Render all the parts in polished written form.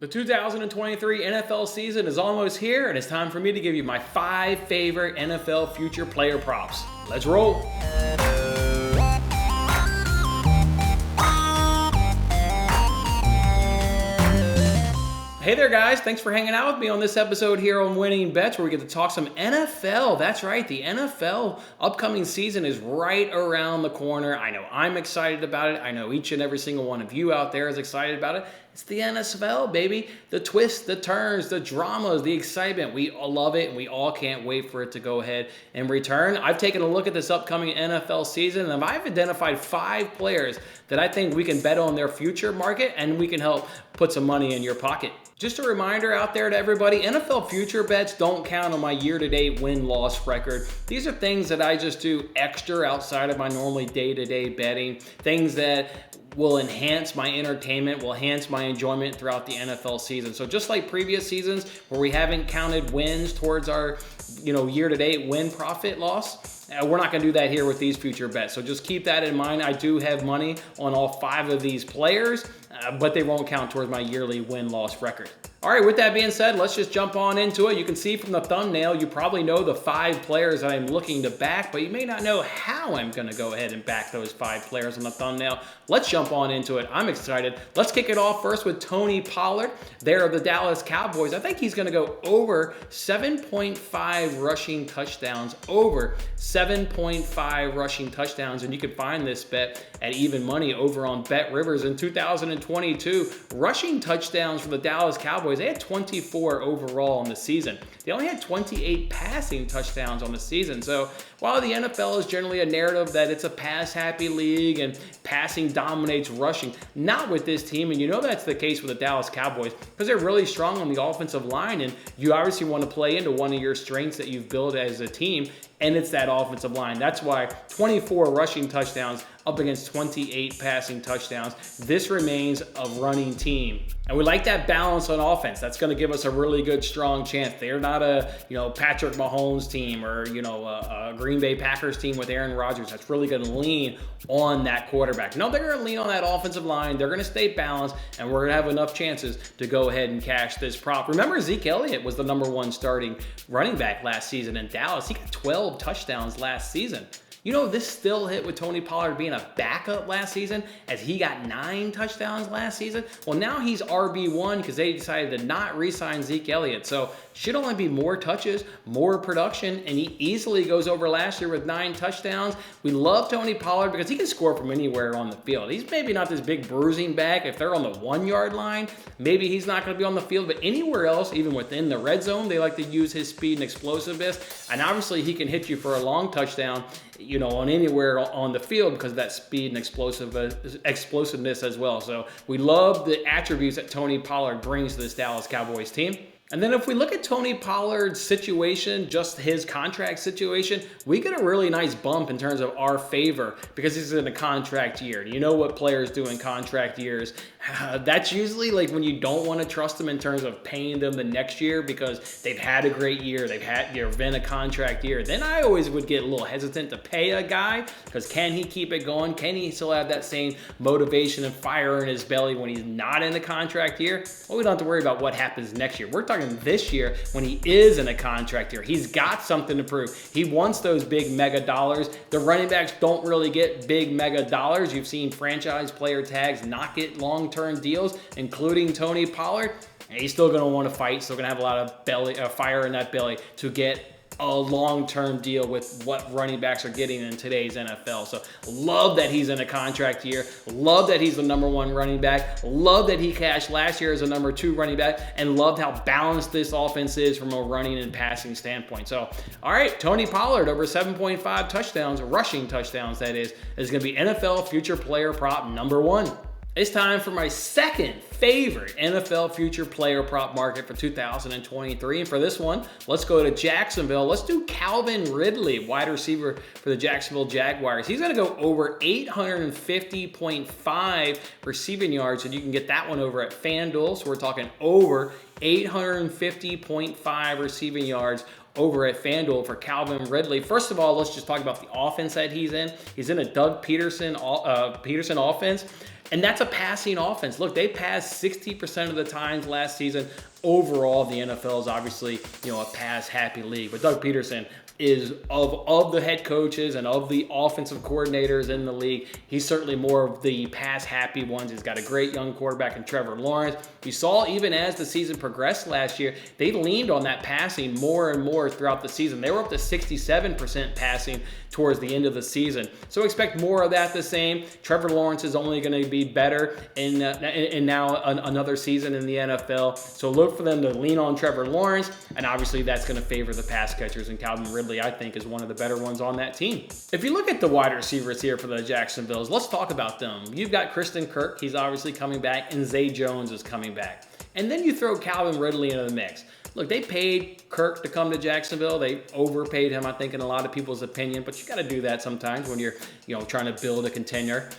The 2023 NFL season is almost here, and it's time for me to give you my 5 favorite NFL future player props. Let's roll. Hey there, guys. Thanks for hanging out with me on this episode here on Winning Bets, where we get to talk some NFL. That's right. The NFL upcoming season is right around the corner. I know I'm excited about it. I know each and every single one of you out there is excited about it. It's the NFL, baby. The twists, the turns, the dramas, the excitement. We all love it, and we all can't wait for it to go ahead and return. I've taken a look at this upcoming NFL season, and I've identified 5 players that I think we can bet on their future market, and we can help put some money in your pocket. Just a reminder out there to everybody, NFL future bets don't count on my year-to-date win-loss record. These are things that I just do extra outside of my normally day-to-day betting, things that will enhance my entertainment, will enhance my enjoyment throughout the NFL season. So just like previous seasons where we haven't counted wins towards our year-to-date win profit loss, we're not going to do that here with these future bets. So just keep that in mind. I do have money on all 5 of these players, but they won't count towards my yearly win-loss record. All right, with that being said, let's just jump on into it. You can see from the thumbnail, you probably know the 5 players that I'm looking to back, but you may not know how I'm going to go ahead and back those 5 players on the thumbnail. Let's jump on into it. I'm excited. Let's kick it off first with Tony Pollard. There of the Dallas Cowboys. I think he's going to go over 7.5 rushing touchdowns, over 7.5 rushing touchdowns, and you can find this bet at even money over on Bet Rivers. In 2022, rushing touchdowns for the Dallas Cowboys, they had 24 overall in the season. They only had 28 passing touchdowns on the season. So while the NFL is generally a narrative that it's a pass-happy league and passing dominates rushing, not with this team. And you know that's the case with the Dallas Cowboys because they're really strong on the offensive line. And you obviously want to play into one of your strengths that you've built as a team, and it's that offensive line. That's why 24 rushing touchdowns up against 28 passing touchdowns. This remains a running team. And we like that balance on offense. That's going to give us a really good, strong chance. They're not a Patrick Mahomes team or a Green Bay Packers team with Aaron Rodgers that's really going to lean on that quarterback. No, they're going to lean on that offensive line. They're going to stay balanced, and we're going to have enough chances to go ahead and cash this prop. Remember, Zeke Elliott was the #1 starting running back last season in Dallas. He got 12 touchdowns last season. This still hit with Tony Pollard being a backup last season as he got 9 touchdowns last season. Well, now he's RB1 because they decided to not re-sign Zeke Elliott. So should only be more touches, more production, and he easily goes over last year with 9 touchdowns. We love Tony Pollard because he can score from anywhere on the field. He's maybe not this big bruising back. If they're on the 1-yard line, maybe he's not going to be on the field, but anywhere else, even within the red zone, they like to use his speed and explosiveness. And obviously he can hit you for a long touchdown, on anywhere on the field because of that speed and explosiveness as well. So we love the attributes that Tony Pollard brings to this Dallas Cowboys team. And then if we look at Tony Pollard's situation, just his contract situation, we get a really nice bump in terms of our favor because he's in a contract year. You know what players do in contract years. That's usually like when you don't want to trust them in terms of paying them the next year because they've had a great year. They've been a contract year. Then I always would get a little hesitant to pay a guy because can he keep it going? Can he still have that same motivation and fire in his belly when he's not in the contract year? Well, we don't have to worry about what happens next year. We're talking this year when he is in a contract year. He's got something to prove. He wants those big mega dollars. The running backs don't really get big mega dollars. You've seen franchise player tags not get long-term deals, including Tony Pollard. And he's still going to want to fight, still going to have a lot of fire in that belly to get a long-term deal with what running backs are getting in today's NFL. So love that he's in a contract year. Love that he's the #1 running back. Love that he cashed last year as a #2 running back, and loved how balanced this offense is from a running and passing standpoint. So, all right, Tony Pollard over 7.5 touchdowns, rushing touchdowns that is going to be NFL future player prop #1. It's time for my second favorite NFL future player prop market for 2023. And for this one, let's go to Jacksonville. Let's do Calvin Ridley, wide receiver for the Jacksonville Jaguars. He's going to go over 850.5 receiving yards, and you can get that one over at FanDuel. So we're talking over 850.5 receiving yards over at FanDuel for Calvin Ridley. First of all, let's just talk about the offense that he's in. He's in a Doug Peterson offense, and that's a passing offense. Look, they passed 60% of the times last season. Overall, the NFL is obviously, a pass-happy league, but Doug Peterson is of the head coaches and of the offensive coordinators in the league, he's certainly more of the pass-happy ones. He's got a great young quarterback in Trevor Lawrence. You saw even as the season progressed last year, they leaned on that passing more and more throughout the season. They were up to 67% passing towards the end of the season. So expect more of that the same. Trevor Lawrence is only going to be better in now another season in the NFL. So look for them to lean on Trevor Lawrence, and obviously that's going to favor the pass catchers, and Calvin Ridley, I think, is one of the better ones on that team. If you look at the wide receivers here for the Jacksonvilles, let's talk about them. You've got Kristen Kirk. He's obviously coming back, and Zay Jones is coming back. And then you throw Calvin Ridley into the mix. Look, they paid Kirk to come to Jacksonville. They overpaid him, I think, in a lot of people's opinion, but you got to do that sometimes when you're, trying to build a contender.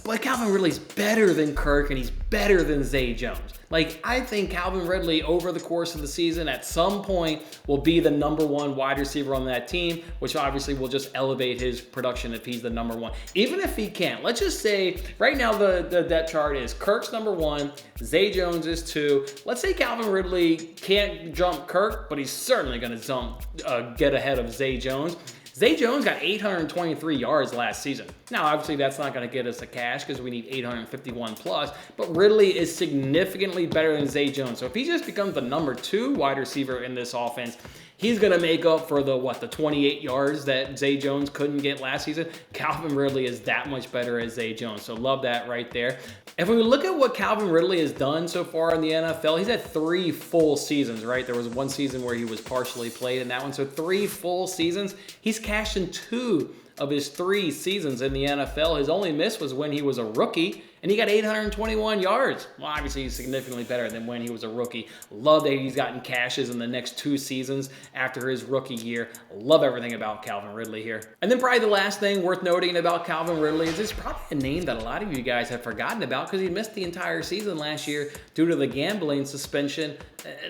But Calvin Ridley's better than Kirk, and he's better than Zay Jones. I think Calvin Ridley, over the course of the season, at some point, will be the number one wide receiver on that team, which obviously will just elevate his production if he's the number one. Even if he can't, let's just say, right now the depth chart is Kirk's number one, Zay Jones is two. Let's say Calvin Ridley can't jump Kirk, but he's certainly going to get ahead of Zay Jones. Zay Jones got 823 yards last season. Now, obviously, that's not going to get us the cash because we need 851 plus, but Ridley is significantly better than Zay Jones. So if he just becomes the number two wide receiver in this offense, he's going to make up for the 28 yards that Zay Jones couldn't get last season. Calvin Ridley is that much better as Zay Jones. So love that right there. If we look at what Calvin Ridley has done so far in the NFL, he's had 3 full seasons, right? There was one season where he was partially played in that one. So 3 full seasons. He's cashed in 2 of his 3 seasons in the NFL. His only miss was when he was a rookie, and he got 821 yards. Well, obviously, he's significantly better than when he was a rookie. Love that he's gotten cashes in the next 2 seasons after his rookie year. Love everything about Calvin Ridley here. And then probably the last thing worth noting about Calvin Ridley is it's probably a name that a lot of you guys have forgotten about because he missed the entire season last year due to the gambling suspension.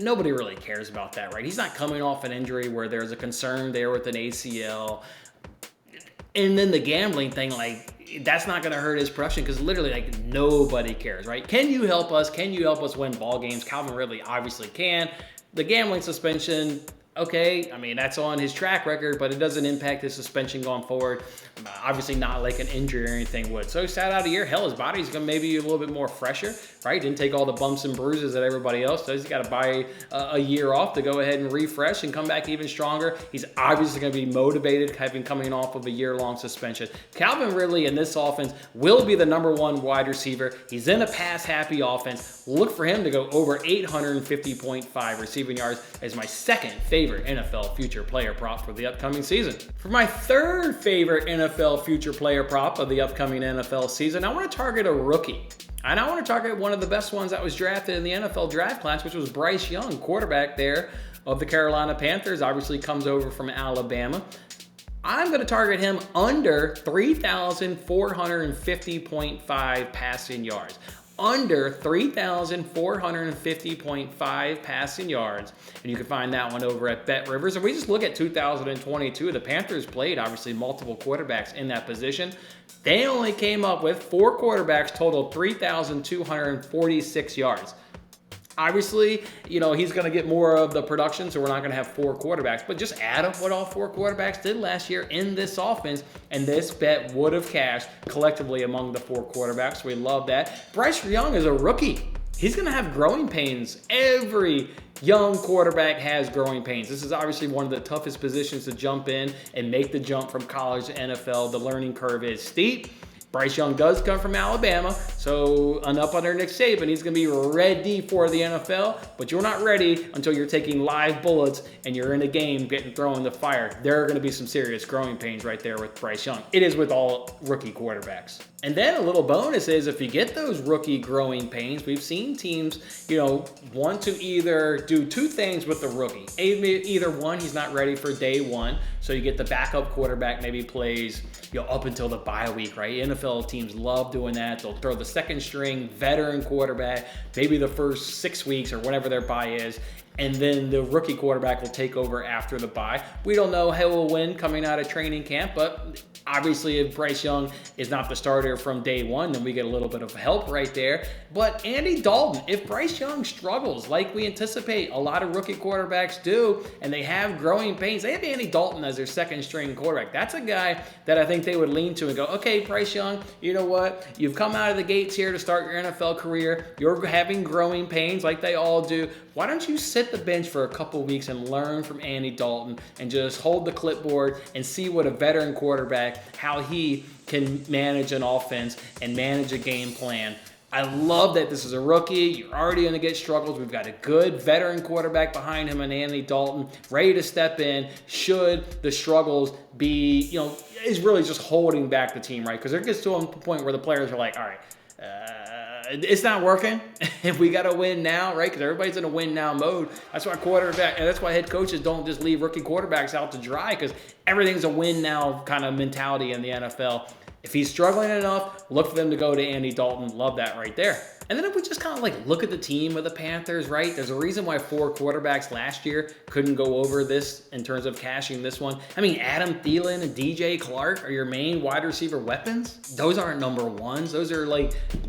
Nobody really cares about that, right? He's not coming off an injury where there's a concern there with an ACL. And then the gambling thing, that's not going to hurt his production because literally, nobody cares, right? Can you help us? Can you help us win ball games? Calvin Ridley obviously can. The gambling suspension, okay, that's on his track record, but it doesn't impact his suspension going forward. Obviously not like an injury or anything would. So he sat out a year. Hell, his body's going to maybe be a little bit more fresher, right? Didn't take all the bumps and bruises that everybody else does. He's got to buy a year off to go ahead and refresh and come back even stronger. He's obviously going to be motivated, coming off of a year-long suspension. Calvin Ridley in this offense will be the number one wide receiver. He's in a pass-happy offense. Look for him to go over 850.5 receiving yards as my second favorite NFL future player prop for the upcoming season. For my third favorite NFL future player prop of the upcoming NFL season, I want to target a rookie. And I want to target one of the best ones that was drafted in the NFL draft class, which was Bryce Young, quarterback there of the Carolina Panthers. Obviously comes over from Alabama. I'm going to target him under 3,450.5 passing yards. Under 3,450.5 passing yards. And you can find that one over at Bet Rivers. If we just look at 2022, the Panthers played, obviously, multiple quarterbacks in that position. They only came up with 4 quarterbacks totaled 3,246 yards. Obviously, he's going to get more of the production, so we're not going to have 4 quarterbacks. But just add up what all 4 quarterbacks did last year in this offense, and this bet would have cashed collectively among the 4 quarterbacks. We love that. Bryce Young is a rookie. He's going to have growing pains. Every young quarterback has growing pains. This is obviously one of the toughest positions to jump in and make the jump from college to NFL. The learning curve is steep. Bryce Young does come from Alabama, so up under Nick Saban, he's going to be ready for the NFL, but you're not ready until you're taking live bullets and you're in a game getting thrown in the fire. There are going to be some serious growing pains right there with Bryce Young. It is with all rookie quarterbacks. And then a little bonus is if you get those rookie growing pains, we've seen teams, want to either do 2 things with the rookie. Either one, he's not ready for day one, so you get the backup quarterback maybe plays, up until the bye week, right? In NFL teams love doing that. They'll throw the second string veteran quarterback, maybe the first 6 weeks or whatever their bye is, and then the rookie quarterback will take over after the bye. We don't know who will win coming out of training camp, but obviously if Bryce Young is not the starter from day one, then we get a little bit of help right there. But Andy Dalton, if Bryce Young struggles like we anticipate a lot of rookie quarterbacks do, and they have growing pains, they have Andy Dalton as their second string quarterback. That's a guy that I think they would lean to and go, okay, Bryce Young, you know what? You've come out of the gates here to start your NFL career. You're having growing pains like they all do. Why don't you sit the bench for a couple weeks and learn from Andy Dalton and just hold the clipboard and see what a veteran quarterback, how he can manage an offense and manage a game plan. I love that this is a rookie. You're already going to get struggles. We've got a good veteran quarterback behind him and Andy Dalton ready to step in should the struggles be, is really just holding back the team, right? Because there gets to a point where the players are like, all right, it's not working, and we got to win now, right? Because everybody's in a win now mode. That's why head coaches don't just leave rookie quarterbacks out to dry, because everything's a win now kind of mentality in the NFL. If he's struggling enough, look for them to go to Andy Dalton. Love that right there. And then if we just kind of look at the team of the Panthers, right? There's a reason why 4 quarterbacks last year couldn't go over this in terms of cashing this one. I mean, Adam Thielen and DJ Clark are your main wide receiver weapons. Those aren't number ones. Those are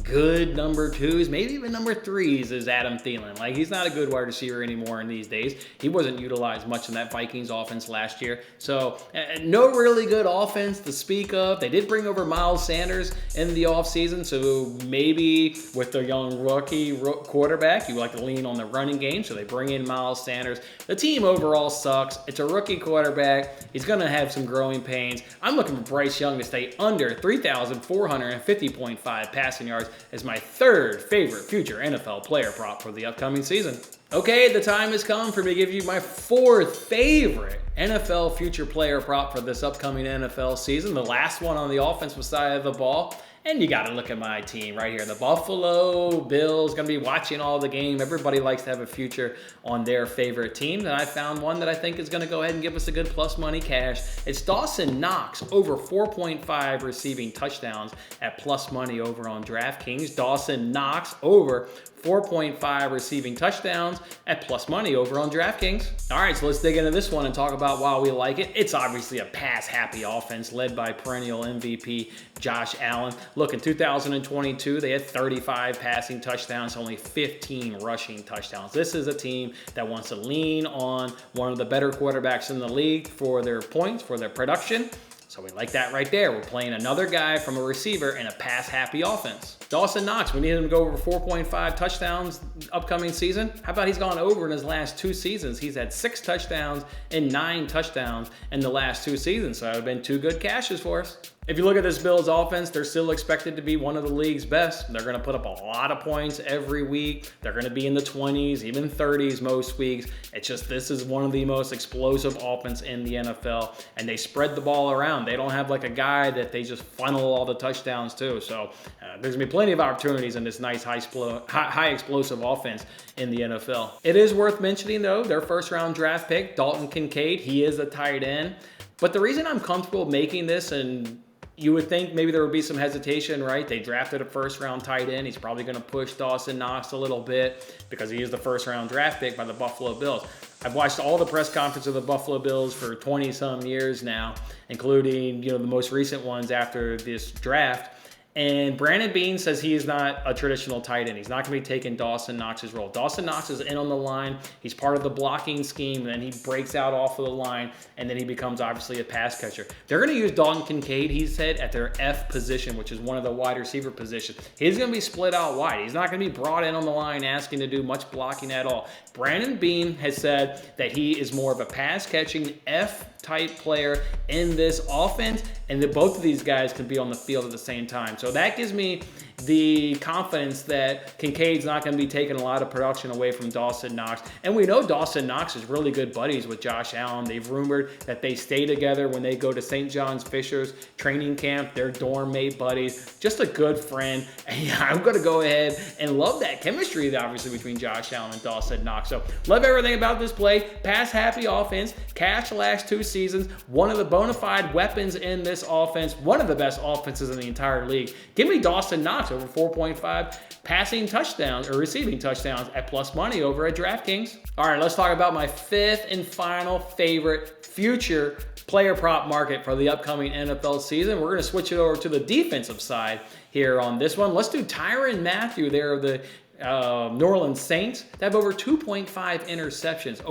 good number twos, maybe even number threes is Adam Thielen. He's not a good wide receiver anymore in these days. He wasn't utilized much in that Vikings offense last year. So no really good offense to speak of. They did bring over Miles Sanders in the offseason, so maybe with the young rookie quarterback, you like to lean on the running game, so they bring in Miles Sanders. The team overall sucks. It's a rookie quarterback. He's going to have some growing pains. I'm looking for Bryce Young to stay under 3,450.5 passing yards as my third favorite future NFL player prop for the upcoming season. Okay, the time has come for me to give you my fourth favorite NFL future player prop for this upcoming NFL season. The last one on the offensive side of the ball. And you got to look at my team right here. The Buffalo Bills, going to be watching all the game. Everybody likes to have a future on their favorite team. And I found one that I think is going to go ahead and give us a good plus money cash. It's Dawson Knox over 4.5 receiving touchdowns at plus money over on DraftKings. Dawson Knox over 4.5 receiving touchdowns at plus money over on DraftKings. All right, so let's dig into this one and talk about why we like it. It's obviously a pass-happy offense led by perennial MVP Josh Allen. Look, in 2022, they had 35 passing touchdowns, only 15 rushing touchdowns. This is a team that wants to lean on one of the better quarterbacks in the league for their points, for their production. So we like that right there. We're playing another guy from a receiver in a pass-happy offense. Dawson Knox, we need him to go over 4.5 touchdowns upcoming season. How about he's gone over in his last 2 seasons? He's had 6 touchdowns and 9 touchdowns in the last 2 seasons. So that would have been 2 good cashes for us. If you look at this Bills offense, they're still expected to be one of the league's best. They're going to put up a lot of points every week. They're going to be in the 20s, even 30s most weeks. It's just this is one of the most explosive offense in the NFL, and they spread the ball around. They don't have a guy that they just funnel all the touchdowns to. So there's going to be plenty of opportunities in this nice high explosive offense in the NFL. It is worth mentioning, though, their first-round draft pick, Dalton Kincaid, he is a tight end. But the reason I'm comfortable making this, and you would think maybe there would be some hesitation, right? They drafted a first-round tight end. He's probably going to push Dawson Knox a little bit because he is the first-round draft pick by the Buffalo Bills. I've watched all the press conferences of the Buffalo Bills for 20-some years now, including the most recent ones after this draft. And Brandon Beane says he is not a traditional tight end. He's not going to be taking Dawson Knox's role. Dawson Knox is in on the line. He's part of the blocking scheme, and then he breaks out off of the line, and then he becomes obviously a pass catcher. They're going to use Dalton Kincaid, he said, at their F position, which is one of the wide receiver positions. He's going to be split out wide. He's not going to be brought in on the line asking to do much blocking at all. Brandon Beane has said that he is more of a pass-catching F-type player in this offense, and that both of these guys can be on the field at the same time. So that gives me the confidence that Kincaid's not going to be taking a lot of production away from Dawson Knox. And we know Dawson Knox is really good buddies with Josh Allen. They've rumored that they stay together when they go to St. John's Fisher's training camp. They're dorm mate buddies. Just a good friend. And yeah, I'm going to go ahead and love that chemistry, obviously, between Josh Allen and Dawson Knox. So love everything about this play. Pass-happy offense. Cash the last 2 seasons. One of the bona fide weapons in this offense. One of the best offenses in the entire league. Give me Dawson Knox over 4.5 passing touchdowns or receiving touchdowns at plus money over at DraftKings. All right, let's talk about my 5th and final favorite future player prop market for the upcoming NFL season. We're going to switch it over to the defensive side here on this one. Let's do Tyrann Mathieu there of the New Orleans Saints. They have over 2.5 interceptions,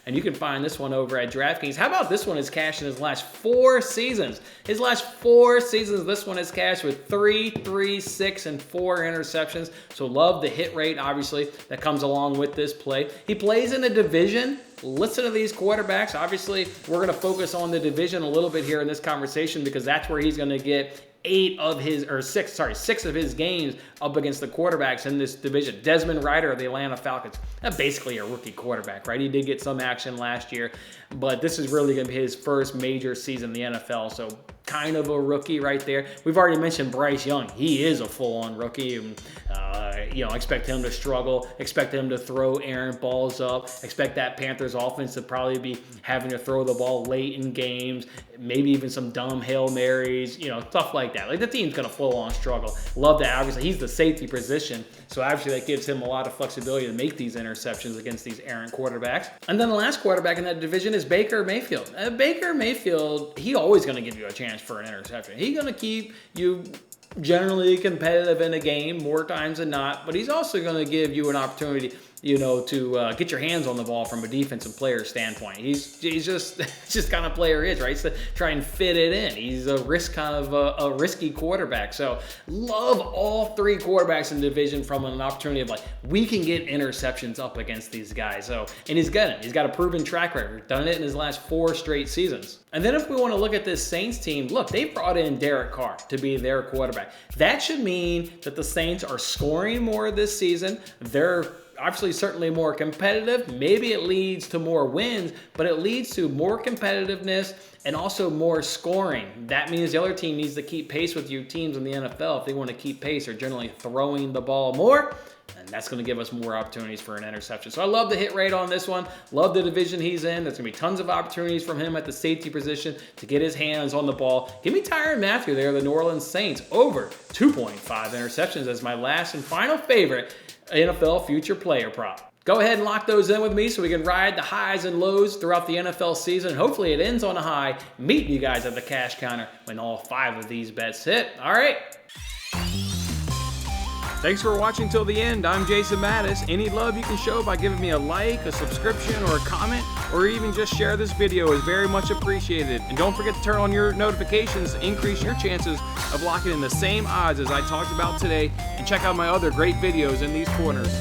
and you can find this one over at DraftKings. How about this one is cashed in his last 4 seasons? His last 4 seasons, this one is cashed with 3, 3, 6, and 4 interceptions. So love the hit rate, obviously, that comes along with this play. He plays in a division. Listen to these quarterbacks. Obviously, we're going to focus on the division a little bit here in this conversation because that's where he's going to get 6 of his games up against the quarterbacks in this division. Desmond Ridder of the Atlanta Falcons, basically a rookie quarterback, right? He did get some action last year, but this is really going to be his first major season in the NFL, so kind of a rookie right there. We've already mentioned Bryce Young. He is a full-on rookie. And, expect him to struggle. Expect him to throw errant balls up. Expect that Panthers offense to probably be having to throw the ball late in games. Maybe even some dumb Hail Marys, stuff like that. Like the team's going to full-on struggle. Love that. Obviously, he's the safety position. So obviously that gives him a lot of flexibility to make these interceptions against these errant quarterbacks. And then the last quarterback in that division is Baker Mayfield. Baker Mayfield, he always going to give you a chance for an interception. He's going to keep you generally competitive in a game more times than not, but he's also going to give you an opportunity to get your hands on the ball from a defensive player standpoint. He's just kind of player he is, right? So try and fit it in. He's a risky quarterback. So love all 3 quarterbacks in the division from an opportunity of we can get interceptions up against these guys. So, and he's got it. He's got a proven track record. Done it in his last 4 straight seasons. And then if we want to look at this Saints team, look, they brought in Derek Carr to be their quarterback. That should mean that the Saints are scoring more this season. They're obviously certainly more competitive. Maybe it leads to more wins, but it leads to more competitiveness and also more scoring. That means the other team needs to keep pace with you teams in the NFL. If they want to keep pace, they're generally throwing the ball more, and that's going to give us more opportunities for an interception. So I love the hit rate on this one. Love the division he's in. There's going to be tons of opportunities from him at the safety position to get his hands on the ball. Give me Tyrann Mathieu there, the New Orleans Saints, over 2.5 interceptions as my last and final favorite NFL future player prop. Go ahead and lock those in with me so we can ride the highs and lows throughout the NFL season. Hopefully it ends on a high. Meet you guys at the cash counter when all 5 of these bets hit. All right. Thanks for watching till the end. I'm Jason Mattis. Any love you can show by giving me a like, a subscription, or a comment, or even just share this video is very much appreciated. And don't forget to turn on your notifications to increase your chances of locking in the same odds as I talked about today. And check out my other great videos in these corners.